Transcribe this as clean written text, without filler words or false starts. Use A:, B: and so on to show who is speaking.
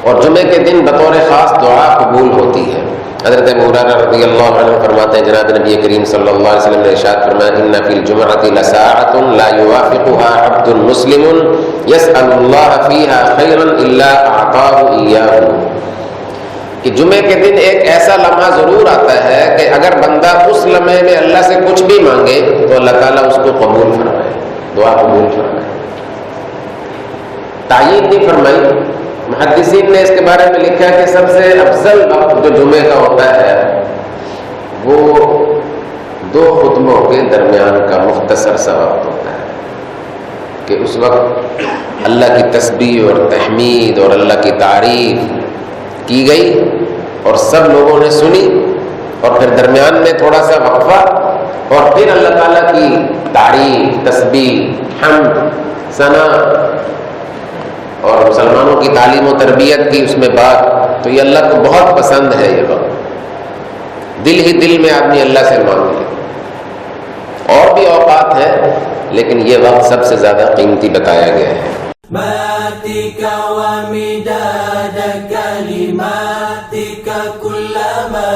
A: और जुमे के दिन बतौर ख़ास दुआ कबूल होती है। हज़रत अबू हुरैरा रज़ियल्लाहु अन्हु फरमाते हैं, जनाब नबी करीम सल्लल्लाहु अलैहि वसल्लम ने इरशाद फरमाया, इन्ना फिल जुमअति लसाअतुन ला युवाफ़िक़ुहा अब्दुन मुस्लिमुन यसअलुल्लाह फ़ीहा ख़ैरन इल्ला अअताहु इय्याहु, कि जुमे के दिन एक ऐसा लम्हा ज़रूर आता है कि अगर बंदा उस लम्हे में अल्लाह से कुछ भी मांगे तो अल्लाह ताला उसको कबूल फरमाए, दुआ कबूल फरमाए। तायीद नहीं फरमाई। मुहद्दिसीन ने इसके बारे में लिखा है कि सबसे अफजल वक्त जो जुमे का होता है वो 2 खुतबों के दरमियान का मुख्तसर सा वक्त होता है, कि उस वक्त अल्लाह की तस्बीह और तहमीद और अल्लाह की तारीफ की गई और सब लोगों ने सुनी, और फिर दरमियान में थोड़ा सा वक्फा और फिर अल्लाह ताला की तारीफ, तस्बीह, हम्द, सना और मुसलमानों की तालीम और तरबियत की उसमें बात। तो ये अल्लाह को बहुत पसंद है। ये वक्त दिल ही दिल में आदमी अल्लाह से मांग ले। और भी औकात है लेकिन ये वक्त सबसे ज्यादा कीमती बताया गया है।
B: मातिका व मिदाद कलिमातिका कुल्लमा